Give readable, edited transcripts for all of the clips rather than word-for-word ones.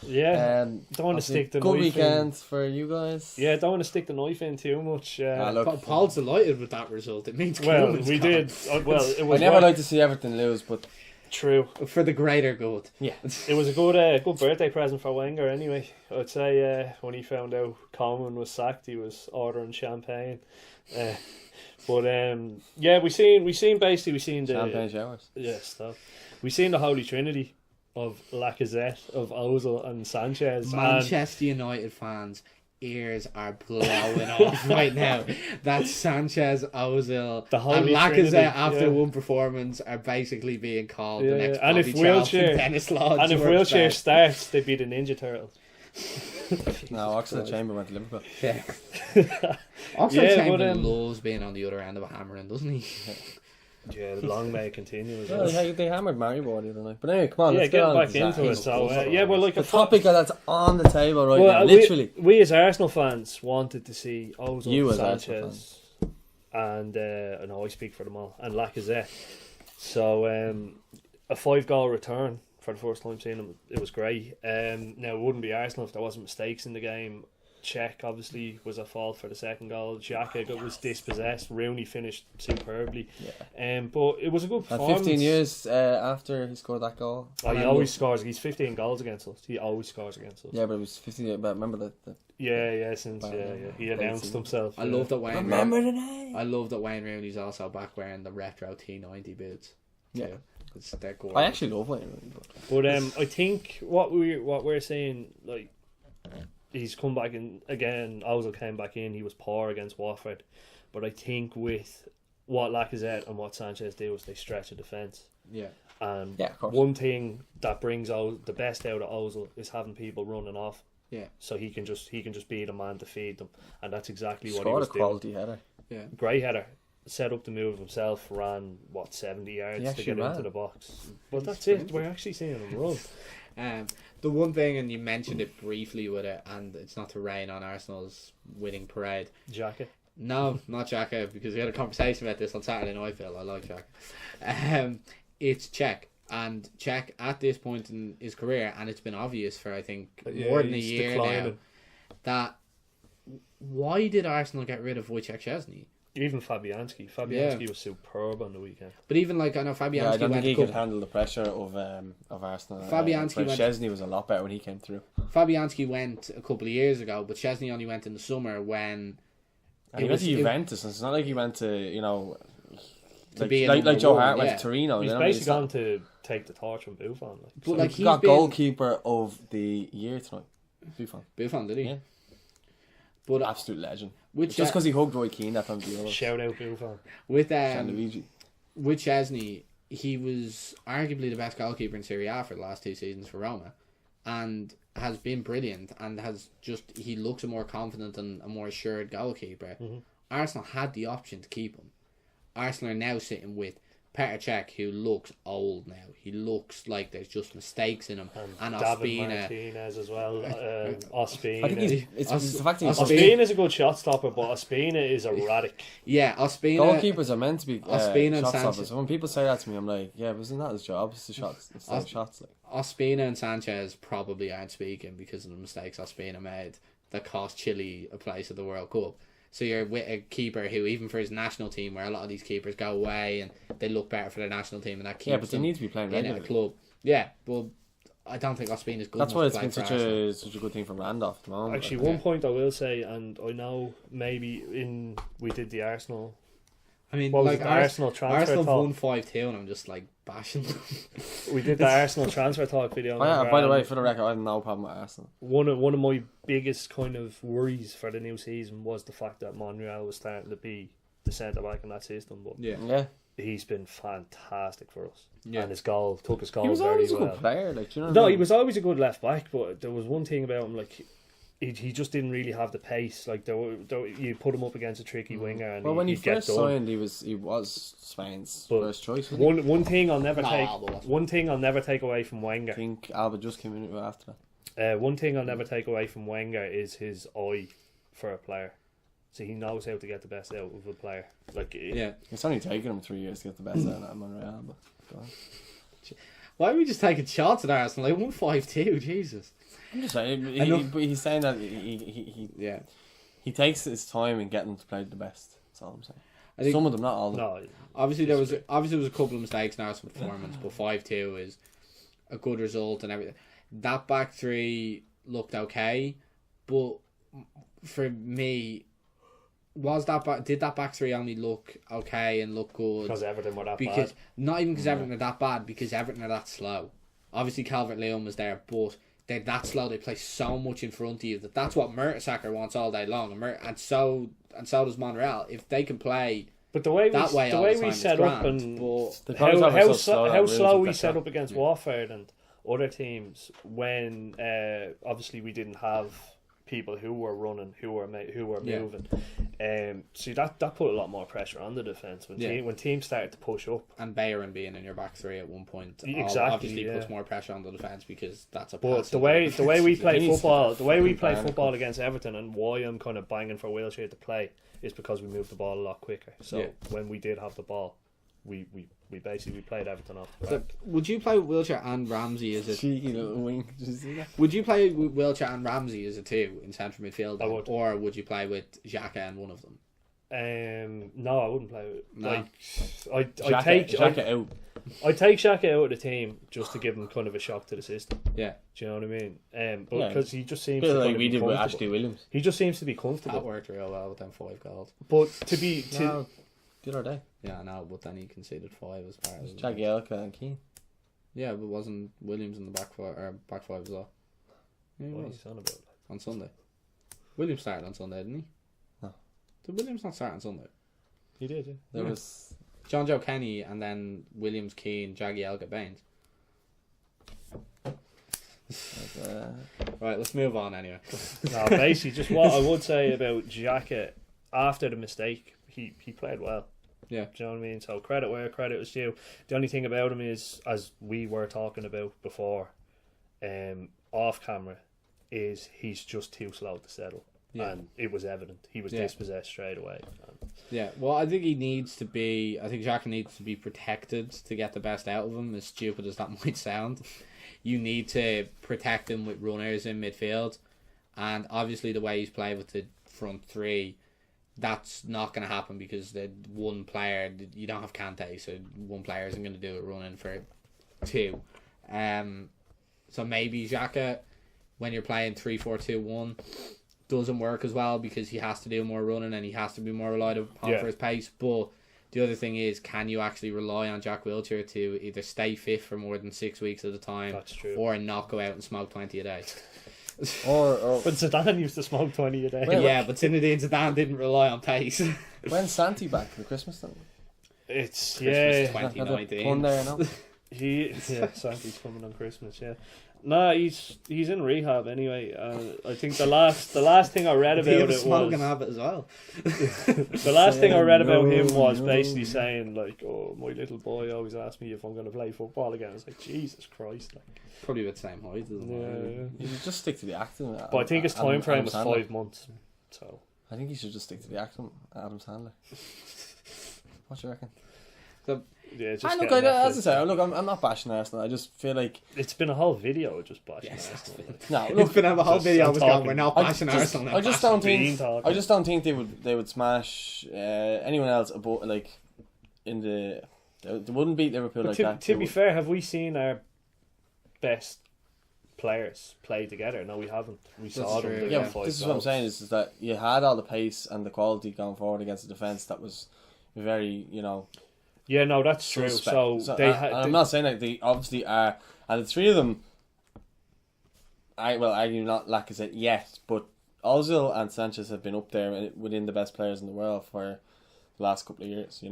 Yeah, don't want to stick the good knife weekend in. for you guys. Yeah, don't want to stick the knife in too much. Look, Paul's delighted with that result. It means well, Kilman's we gone. did. Well, it was. I never like to see Everton lose, but True. For the greater good. yeah, It was a good birthday present for Wenger. Anyway, I'd say when he found out Coleman was sacked, he was ordering champagne. But yeah, we seen the champagne showers. yes, stop. We seen the Holy Trinity of Lacazette, of Ozil and Sanchez. Manchester United fans' ears are blowing off right now. That Sanchez, Ozil, The Holy and Lacazette Trinity, after yeah. one performance are basically being called the Yeah, next and Bobby if Charlton, Wilshere- Dennis Law, And if George Wilshere Best. starts, they'd be the Ninja Turtles. No, Oxford Chamber went to Liverpool. Yeah. Oxford Yeah, Chamberlain but, loves being on the other end of a hammering, doesn't he? Yeah, long may it continue. As Well, well. they hammered Maribor the other night. But anyway, come on, Yeah, let's get getting on back to that. into it. So yeah, well, like The a topic that's on the table right now, we- literally. we as Arsenal fans wanted to see Ozil, You as Arsenal Sanchez, and I know I speak for them all, and Lacazette. So a 5-goal return for the first time seeing him, it was great. Now it wouldn't be Arsenal if there wasn't mistakes in the game. Czech obviously was at fault for the second goal. Xhaka was dispossessed. Rooney finished superbly. Yeah. But it was a good At performance. 15 years after he scored that goal. Oh, he always scores. He's 15 goals against us. He always scores against us. Yeah, but it was 15 years. But remember that. Yeah. Since he announced season. himself. I love that Wayne. Remember the name. I love that Wayne Rooney's also back wearing the retro T90 boots. Yeah. Because they're gorgeous. I actually love Wayne Rooney. But I think what we're saying, like, he's come back in again. Ozil came back in. He was poor against Watford, but I think with what Lacazette and what Sanchez do is they stretch the defence. Yeah. And Yeah, of course. one thing that brings out the best out of Ozil is having people running off. Yeah. So he can just be the man to feed them, and that's exactly what he Scored was a doing. quality header. Yeah. Great header. Set up the move himself, ran 70 yards to actually get ran. into the box. But that's it. We're actually seeing him run. The one thing, and you mentioned it briefly with it, and it's not to rain on Arsenal's winning parade. Xhaka. No, not Xhaka, because we had a conversation about this on Saturday night, Phil. I like Xhaka. It's Czech. And Czech, at this point in his career, and it's been obvious for, I think, more than a he's year now, declining. that why did Arsenal get rid of Wojciech Szczesny? Even Fabianski. Fabianski was superb on the weekend. But even, like, I know Fabianski Yeah, I don't went think he a could handle the pressure of Arsenal. Fabianski but went- Szczesny was a lot better when he came through. Fabianski went a couple of years ago, but Szczesny only went in the summer when And he went to Juventus, and it's not like he went to, like, be a like number Joe one, Hart went yeah. to Torino. He's you know, basically not- gone to take the torch from Buffon. Like. But, So- like, he he's got been- goalkeeper of the year tonight. Buffon. Buffon, did he? Yeah. But Absolute legend. with Just because he hugged Roy Keane that time to the other. shout out Buffon. with Gianluigi. with Szczesny, he was arguably the best goalkeeper in Serie A for the last 2 seasons for Roma, and has been brilliant, and he looks a more confident and a more assured goalkeeper. Mm-hmm. Arsenal had the option to keep him. Arsenal are now sitting with Petr Cech, who looks old now. He looks like there's just mistakes in him. And David Ospina. Martinez as well. I think Ospina. it's the fact that he's Ospina- Ospina is a good shot stopper, but Ospina is erratic. Yeah, Ospina. goalkeepers are meant to be Ospina and shot Sanchez. stoppers. So when people say that to me, I'm like, yeah, but isn't that his job? It's the shots. It's like shots. Like. Ospina and Sanchez probably aren't speaking because of the mistakes Ospina made that cost Chile a place at the World Cup. So you're with a keeper who, even for his national team, where a lot of these keepers go away and they look better for their national team, and that keeps Yeah, but they them need to be playing in a regularly. club. Yeah, well, I don't think Ospina is good That's enough why to it's play been for such Arsenal. a good thing for Randolph at the moment. Actually, Like, one point I will say, and I know maybe we did the Arsenal. I mean, What was like it, the Arsenal transfer Arsenal talk? won 5-2, and I'm just like bashing them. We did the Arsenal transfer talk video. Oh, yeah, on by the Instagram. way, for the record, I have no problem with Arsenal. One of my biggest kind of worries for the new season was the fact that Monreal was starting to be the centre back in that system, but Yeah, he's been fantastic for us. Yeah. And took his goal he was very always a well. good player. Like, you know. What No, I he mean? was always a good left back, but there was one thing about him, like he just didn't really have the pace. Like you put him up against a tricky winger, and Well, when he he'd get first done. signed, he was Spain's But first choice. Wasn't he? One thing I'll never No, take. Alba wasn't. One thing I'll never take away from I Wenger. think Alba just came in after that. One thing I'll never take away from Wenger is his eye for a player. So he knows how to get the best out of a player. Like Yeah. It's only taken him 3 years to get the best out of that Monreal. But go on. Why are we just taking shots at Arsenal? Like 1-5-2, Jesus. I'm just saying, but he's saying that he takes his time in getting them to play the best. That's all I'm saying. I think some of them, not all of them. No, obviously there was a couple of mistakes in Arsenal performance, but 5-2 is a good result and everything. That back three looked okay, but for me, did that back three only look okay and look good because Everton were that because bad. not even because Everton are that bad, because Everton are that slow. Obviously Calvert-Lewin was there, but they're that slow. They play so much in front of you that's what Mertesacker wants all day long, and so does Monreal. If they can play. But the way we set up and how slow we set up against Watford and other teams when obviously we didn't have people who were running, who were moving. See that put a lot more pressure on the defence when teams started to push up. And Bayern being in your back three at one point obviously puts more pressure on the defence because that's a. But the way we play football against Everton, and why I'm kind of banging for Wilshere to play, is because we moved the ball a lot quicker. So when we did have the ball, we basically played Everton off the back. So, would you play with Wilshere and Ramsey as a cheeky little wing? Did you see that? Would you play with Wilshere and Ramsey as a two in central midfield? I would. Or would you play with Xhaka and one of them? No, I wouldn't play with. No. Like, I take Xhaka out. I take Xhaka out of the team just to give him kind of a shock to the system. Yeah. Do you know what I mean? But because he just seems like we did with Ashley Williams. He just seems to be comfortable. That worked real well with them 5 goals. But the other day. Yeah, I know, but then he conceded 5 as part of it. Jagielka and Keane. Yeah, but wasn't Williams in the back five as well? Yeah, what are you on about? On Sunday. Williams started on Sunday, didn't he? No. Did Williams not start on Sunday? He did, yeah. There was John Joe Kenny and then Williams, Keane, Jagielka, Baines. Right, let's move on anyway. No, basically, just what I would say about Xhaka after the mistake, he played well. Yeah. Do you know what I mean? So credit where credit was due. The only thing about him is, as we were talking about before, off camera, is he's just too slow to settle. Yeah. And it was evident. He was dispossessed straight away. Yeah, well, I think Xhaka needs to be protected to get the best out of him, as stupid as that might sound. You need to protect him with runners in midfield. And obviously the way he's played with the front three, that's not going to happen because the one player, you don't have Kante, so one player isn't going to do it running for 2. So maybe Xhaka, when you're playing 3-4-2-1, doesn't work as well because he has to do more running and he has to be more relied upon for his pace. But the other thing is, can you actually rely on Jack Wilshere to either stay fit for more than 6 weeks at a time, that's true, or not go out and smoke 20 a day? But Zidane used to smoke 20 a day. But Zinedine Zidane didn't rely on pace. When's Santi back for Christmas then? It's Christmas 2019. There, no? Santi's coming on Christmas. Yeah. No, he's in rehab anyway. I think the last thing I read about it was smoking habit as well. The last thing I read about him was basically saying like, "Oh, my little boy always asks me if I'm going to play football again." It's like, Jesus Christ, like. Probably with the same height, isn't it? You should just stick to the acting. But I think his time frame was 5 months. So I think you should just stick to the acting. Adam Sandler. What do you reckon? Just as I say, I'm not bashing Arsenal. I just feel like it's been a whole video just bashing Arsenal. No, it's been a whole video was going. We're not bashing Arsenal. I just don't think they would smash anyone else about like in the. They wouldn't beat Liverpool like that. To be fair, have we seen our best players play together? No, we haven't. We saw them. Yeah, this is what I'm saying is that you had all the pace and the quality going forward against the defence that was very, Yeah, no, that's true. So I'm not saying that they obviously are, and the three of them, I will argue not Lacazette yet, but Ozil and Sanchez have been up there within the best players in the world for the last couple of years,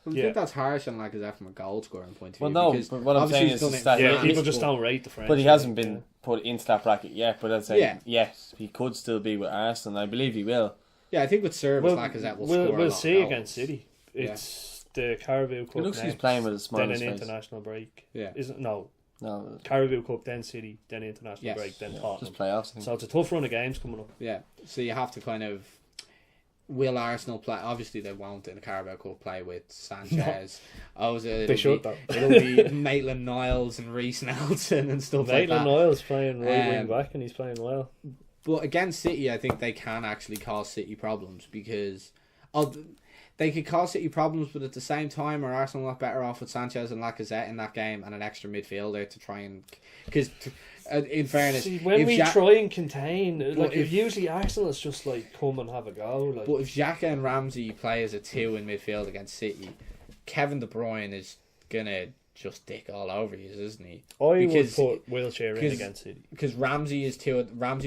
I think that's harsh on Lacazette from a goal scoring point of view. Well, no, but what I'm saying is that people just don't rate the French. But he hasn't been put into that bracket yet. But I'd say yes, he could still be with Arsenal. I believe he will. Yeah, I think with service, Lacazette will score. We'll see against City. It's the Carabao Cup. It looks next, like he's playing with a smile on his then an face. international break. Yeah, no. Carabao Cup, then City, then international break, then Tottenham. Just playoffs. So it's a tough run of games coming up. Yeah, so you have to kind of. will Arsenal play? Obviously, they won't in the Carabao Cup play with Sanchez. They should though. It'll be Maitland-Niles and Reece Nelson and stuff like that. Maitland-Niles playing right wing back and he's playing well. But against City, I think they can actually cause City problems because they could cause City problems, but at the same time, are Arsenal not better off with Sanchez and Lacazette in that game and an extra midfielder to try and... Because, in fairness... See, when we try and contain, like, usually Arsenal is just like, come and have a go. Like. But if Xhaka and Ramsey play as a 2 in midfield against City, Kevin De Bruyne is going to just dick all over you, isn't he? Would put Wilshere in against City. Because Ramsey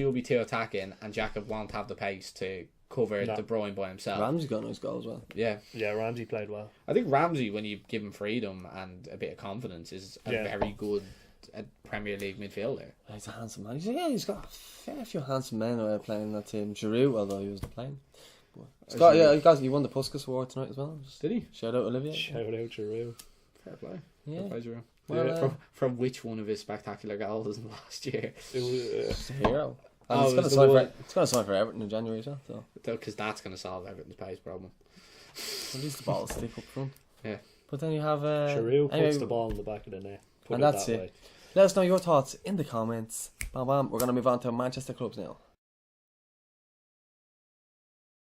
will be 2 attacking and Xhaka won't have the pace to cover De Bruyne by himself. Ramsey's got a nice goal as well. Yeah, Ramsey played well. I think Ramsey, when you give him freedom and a bit of confidence, is a very good Premier League midfielder. He's a handsome man. He's got a fair few handsome men playing that team. Giroud, although he wasn't playing. He won the Puskas Award tonight as well. Did he? Shout out Olivier. Shout out Giroud. Fair play. Yeah. Fair play, Giroud. Well, from which one of his spectacular goals last year? It was a hero. And it's going to sign for Everton in January as well. So. Because that's going to solve Everton's pace problem. At least the ball will stick up front. Yeah. But then you have... Giroud puts the ball in the back of the net. And that's it. Let us know your thoughts in the comments. Bam bam. We're going to move on to Manchester clubs now.